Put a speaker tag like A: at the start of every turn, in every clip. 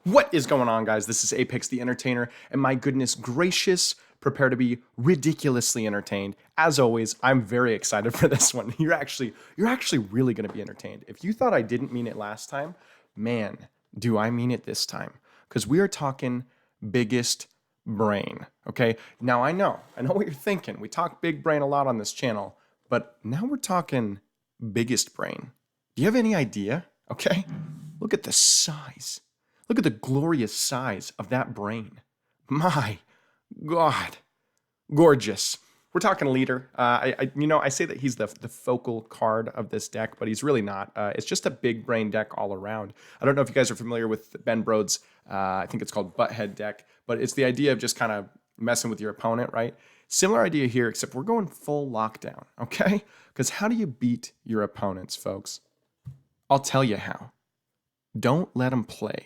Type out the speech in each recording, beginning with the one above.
A: What is going on, guys? This is Apex the Entertainer, and my goodness gracious, prepare to be ridiculously entertained. As always, I'm very excited for this one. You're actually really going to be entertained. If you thought I didn't mean it last time, man, do I mean it this time? Because we are talking biggest brain, okay? Now I know what you're thinking. We talk big brain a lot on this channel, but now we're talking biggest brain. Do you have any idea? Okay? Look at the size. Look at the glorious size of that brain. My God, gorgeous. We're talking leader. I say that he's the focal card of this deck, but he's really not. It's just a big brain deck all around. I don't know if you guys are familiar with Ben Brode's, I think it's called Butthead deck, but it's the idea of just kind of messing with your opponent, right? Similar idea here, except we're going full lockdown, okay? Because how do you beat your opponents, folks? I'll tell you how. Don't let them play.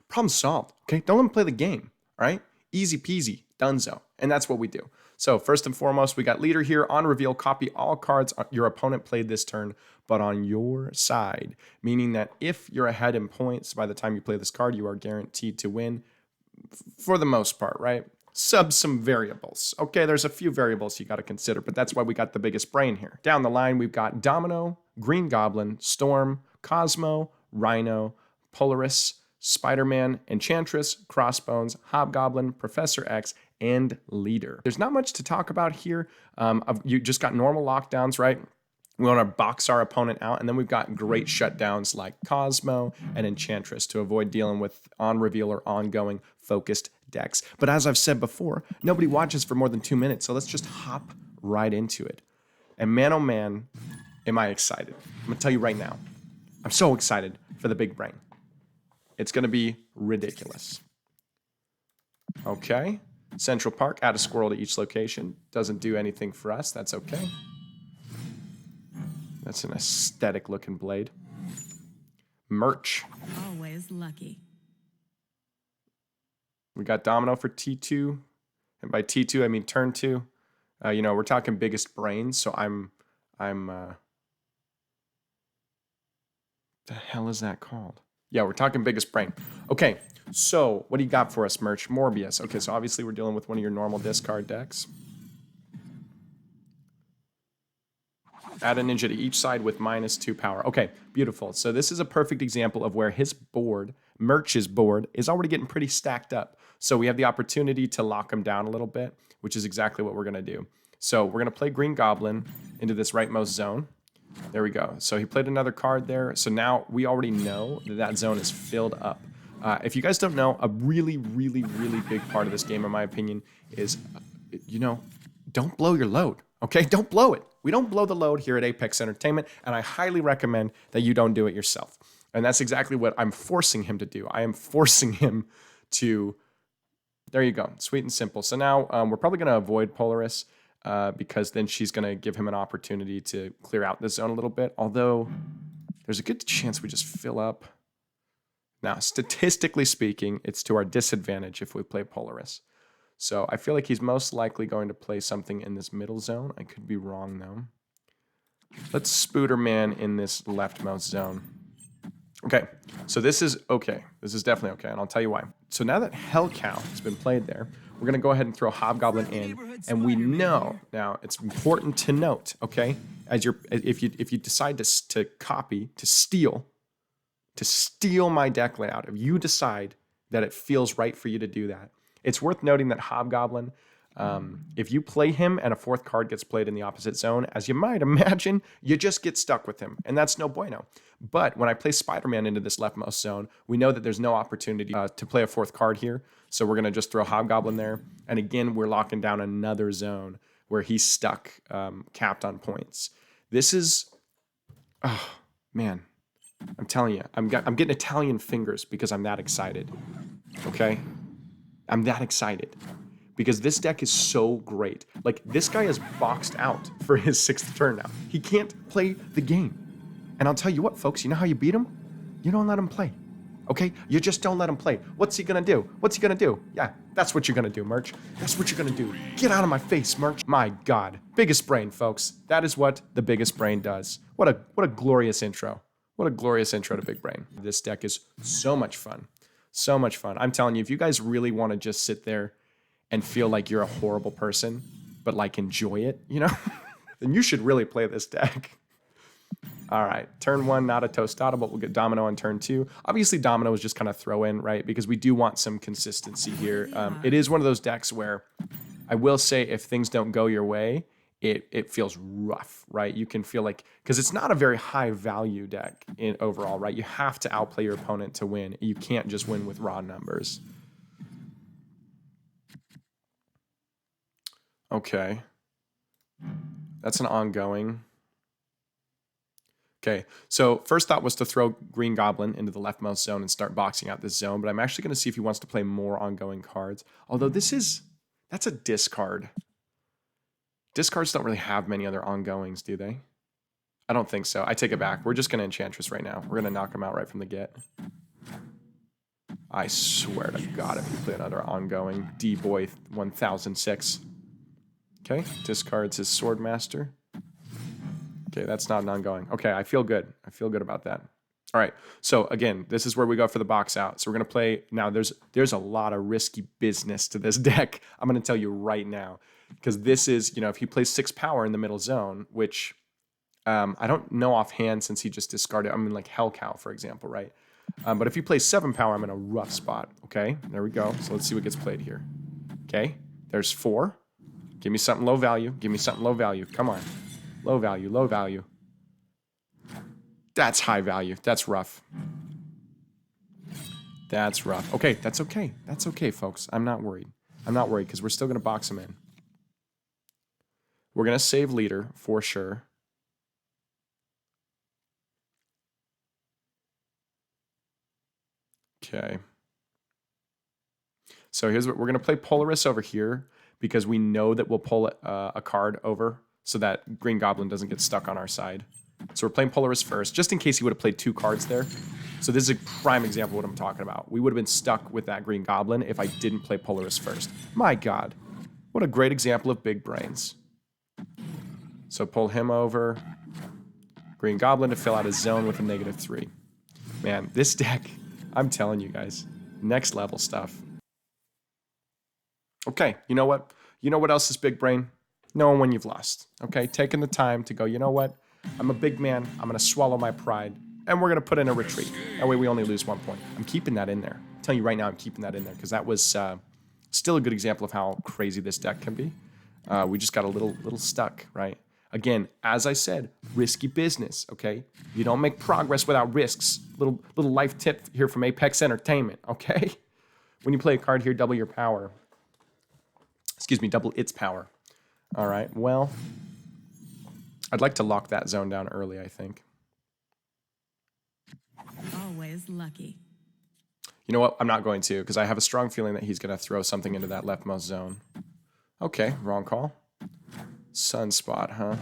A: Problem solved, okay? Don't let them play the game, all right? Easy peasy, donezo. And that's what we do. So first and foremost, we got leader here. On reveal, copy all cards your opponent played this turn, but on your side. Meaning that if you're ahead in points by the time you play this card, you are guaranteed to win for the most part, right? Sub some variables. Okay, there's a few variables you got to consider, but that's why we got the biggest brain here. Down the line, we've got Domino, Green Goblin, Storm, Cosmo, Rhino, Polaris, Spider-Man, Enchantress, Crossbones, Hobgoblin, Professor X, and Leader. There's not much to talk about here. You just got normal lockdowns, right? We want to box our opponent out, and then we've got great shutdowns like Cosmo and Enchantress to avoid dealing with on-reveal or ongoing focused decks. But as I've said before, nobody watches for more than 2 minutes, so let's just hop right into it. And man, oh man, am I excited. I'm going to tell you right now, I'm so excited for the big brain. It's going to be ridiculous. Okay. Central Park, add a squirrel to each location. Doesn't do anything for us. That's okay. That's an aesthetic looking blade. Merch.
B: Always lucky.
A: We got Domino for T2. And by T2, I mean turn 2. We're talking biggest brains, so I'm the hell is that called? Yeah, we're talking biggest brain. Okay, so what do you got for us, Merch? Morbius. Okay, so obviously we're dealing with one of your normal discard decks. Add a ninja to each side with -2 power. Okay, beautiful. So this is a perfect example of where his board, Merch's board, is already getting pretty stacked up. So we have the opportunity to lock him down a little bit, which is exactly what we're going to do. So we're going to play Green Goblin into this rightmost zone. There we go. So he played another card there. So now we already know that that zone is filled up. If you guys don't know, a really, really, really big part of this game, in my opinion, is, don't blow your load. Okay? Don't blow it. We don't blow the load here at Apex Entertainment, and I highly recommend that you don't do it yourself. And that's exactly what I'm forcing him to do. I am forcing him to... There you go. Sweet and simple. So now we're probably going to avoid Polaris. Because then she's going to give him an opportunity to clear out this zone a little bit. Although, there's a good chance we just fill up. Now, statistically speaking, it's to our disadvantage if we play Polaris. So I feel like he's most likely going to play something in this middle zone. I could be wrong, though. Let's Spooderman in this leftmost zone. Okay, so this is okay. This is definitely okay, and I'll tell you why. So now that Hellcow has been played there, we're going to go ahead and throw Hobgoblin in, and we know, now it's important to note, okay, if you decide to copy, to steal my deck layout, if you decide that it feels right for you to do that, it's worth noting that Hobgoblin, if you play him and a fourth card gets played in the opposite zone, as you might imagine, you just get stuck with him, and that's no bueno. But when I play Spider-Man into this leftmost zone, we know that there's no opportunity to play a fourth card here, so we're going to just throw Hobgoblin there, and again, we're locking down another zone where he's stuck, capped on points. This is, oh, man, I'm telling you, I'm getting Italian fingers because I'm that excited, okay? I'm that excited. Because this deck is so great. Like, this guy is boxed out for his 6th turn now. He can't play the game. And I'll tell you what, folks, you know how you beat him? You don't let him play. Okay? You just don't let him play. What's he gonna do? What's he gonna do? Yeah, that's what you're gonna do, Merch. That's what you're gonna do. Get out of my face, Merch. My God. Biggest brain, folks. That is what the biggest brain does. What a glorious intro. What a glorious intro to Big Brain. This deck is so much fun. So much fun. I'm telling you, if you guys really want to just sit there and feel like you're a horrible person, but like enjoy it, you know, then you should really play this deck. All right, turn 1, not a Tostada, but we'll get Domino on turn 2. Obviously, Domino is just kind of throw in, right? Because we do want some consistency here. It is one of those decks where I will say if things don't go your way, it feels rough, right? You can feel like, because it's not a very high value deck in overall, right? You have to outplay your opponent to win. You can't just win with raw numbers. Okay. That's an ongoing. Okay, so first thought was to throw Green Goblin into the leftmost zone and start boxing out this zone, but I'm actually going to see if he wants to play more ongoing cards. Although that's a discard. Discards don't really have many other ongoings, do they? I don't think so. I take it back. We're just going to Enchantress right now. We're going to knock him out right from the get. I swear to God, if you play another ongoing, D-Boy 1006. Okay, discards his Swordmaster. Okay, that's not an ongoing. Okay, I feel good. I feel good about that. All right, so again, this is where we go for the box out. So we're going to play, now there's a lot of risky business to this deck. I'm going to tell you right now. Because this is, you know, if he plays 6 power in the middle zone, which I don't know offhand since he just discarded, I mean, like Hell Cow, for example, right? But if he plays 7 power, I'm in a rough spot. Okay, there we go. So let's see what gets played here. Okay, there's 4. Give me something low value. Give me something low value. Come on. Low value, low value. That's high value. That's rough. That's rough. Okay, that's okay. That's okay, folks. I'm not worried. I'm not worried because we're still going to box him in. We're going to save leader for sure. Okay. So here's what we're going to play Polaris over here because we know that we'll pull a card over so that Green Goblin doesn't get stuck on our side. So we're playing Polaris first, just in case he would have played 2 cards there. So this is a prime example of what I'm talking about. We would have been stuck with that Green Goblin if I didn't play Polaris first. My God. What a great example of big brains. So pull him over. Green Goblin to fill out his zone with a -3. Man, this deck, I'm telling you guys, next level stuff. Okay, you know what? You know what else is big brain? Knowing when you've lost. Okay, taking the time to go, you know what? I'm a big man. I'm going to swallow my pride. And we're going to put in a retreat. That way we only lose 1 point. I'm keeping that in there. I'm telling you right now, I'm keeping that in there because that was still a good example of how crazy this deck can be. We just got a little stuck, right? Again, as I said, risky business, okay? You don't make progress without risks. Little life tip here from Apex Entertainment, okay? When you play a card here, double your power. Excuse me, double its power. All right, well, I'd like to lock that zone down early, I think.
B: Always lucky.
A: You know what? I'm not going to, because I have a strong feeling that he's going to throw something into that leftmost zone. Okay, wrong call. Sunspot, huh?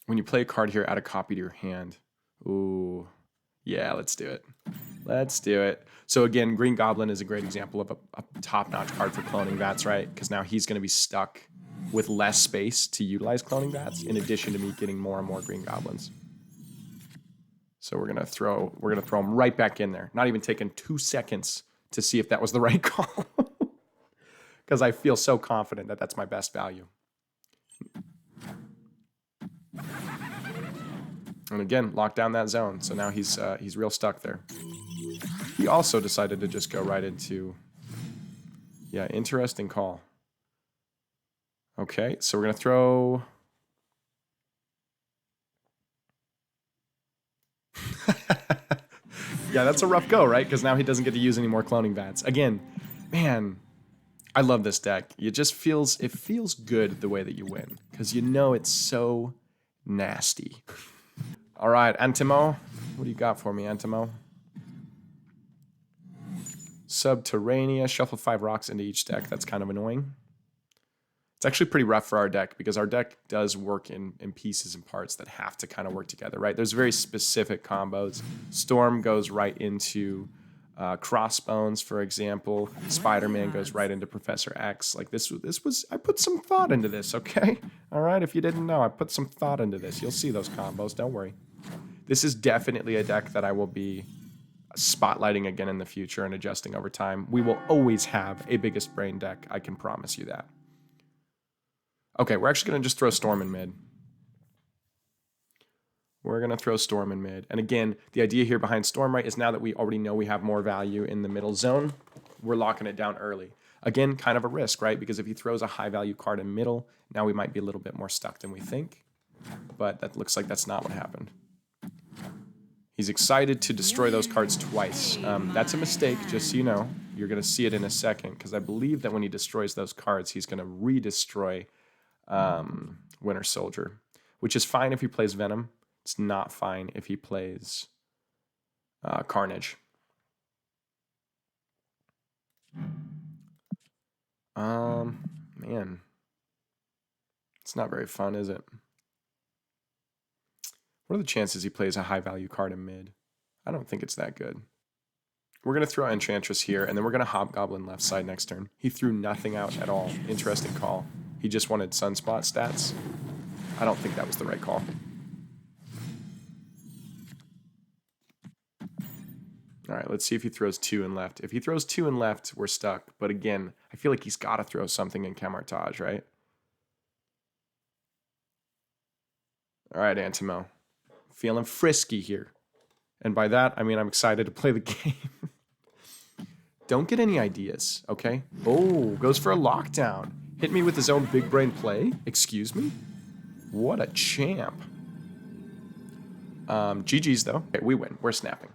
A: When you play a card here, add a copy to your hand. Ooh. Yeah, let's do it. Let's do it. So again, Green Goblin is a great example of a top-notch card for cloning Vats, right? Because now he's going to be stuck with less space to utilize cloning Vats, in addition to me getting more and more Green Goblins. So we're gonna throw him right back in there. Not even taking 2 seconds to see if that was the right call, because I feel so confident that that's my best value. And again, lock down that zone. So now he's real stuck there. He also decided to just go right into, yeah, interesting call. Okay, so we're gonna throw. Yeah, that's a rough go, right? Because now he doesn't get to use any more cloning Vats. Again, man, I love this deck. It feels good the way that you win, because you know it's so nasty. All right, Antimo, what do you got for me, Antimo? Subterranea, shuffle 5 rocks into each deck. That's kind of annoying. It's actually pretty rough for our deck because our deck does work in pieces and parts that have to kind of work together, right? There's very specific combos. Storm goes right into Crossbones, for example. Spider-Man goes right into Professor X. Like this was, I put some thought into this, okay? All right, if you didn't know, I put some thought into this. You'll see those combos, don't worry. This is definitely a deck that I will be spotlighting again in the future and adjusting over time. We will always have a biggest brain deck. I can promise you that. Okay, we're actually going to just throw Storm in mid. We're going to throw Storm in mid. And again, the idea here behind Storm, right, is now that we already know we have more value in the middle zone, we're locking it down early. Again, kind of a risk, right? Because if he throws a high value card in middle, now we might be a little bit more stuck than we think. But that looks like that's not what happened. He's excited to destroy those cards twice. That's a mistake, just so you know. You're going to see it in a second, because I believe that when he destroys those cards, he's going to re-destroy Winter Soldier, which is fine if he plays Venom. It's not fine if he plays Carnage. Man. It's not very fun, is it? What are the chances he plays a high-value card in mid? I don't think it's that good. We're going to throw Enchantress here, and then we're going to Hobgoblin left side next turn. He threw nothing out at all. Interesting call. He just wanted Sunspot stats. I don't think that was the right call. All right, let's see if he throws 2 in left. If he throws 2 in left, we're stuck. But again, I feel like he's got to throw something in Camartage, right? All right, Antimo. Feeling frisky here. And by that, I mean I'm excited to play the game. Don't get any ideas, okay? Oh, goes for a lockdown. Hit me with his own big brain play? Excuse me? What a champ. GG's, though. Okay, we win. We're snapping.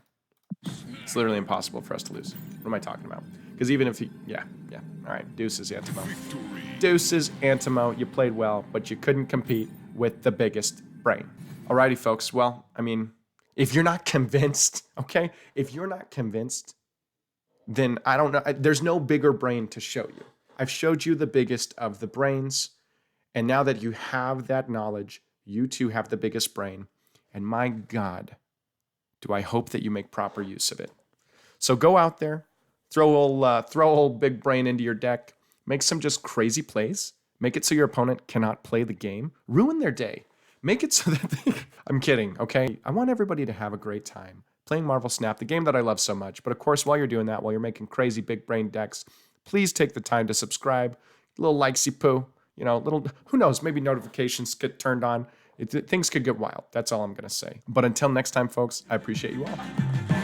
A: It's literally impossible for us to lose. What am I talking about? Because even if he... Yeah. All right, deuces, Antimo. Deuces, Antimo. You played well, but you couldn't compete with the biggest brain. Alrighty, folks. Well, I mean, if you're not convinced, okay? If you're not convinced, then I don't know. There's no bigger brain to show you. I've showed you the biggest of the brains, and now that you have that knowledge, you too have the biggest brain. And my God, do I hope that you make proper use of it. So go out there, throw old big brain into your deck, make some just crazy plays, make it so your opponent cannot play the game, ruin their day. Make it so that they... I'm kidding, okay? I want everybody to have a great time playing Marvel Snap, the game that I love so much. But of course, while you're doing that, while you're making crazy big brain decks, please take the time to subscribe. A little likesy poo, you know, little, who knows, maybe notifications get turned on. Things could get wild. That's all I'm going to say. But until next time, folks, I appreciate you all.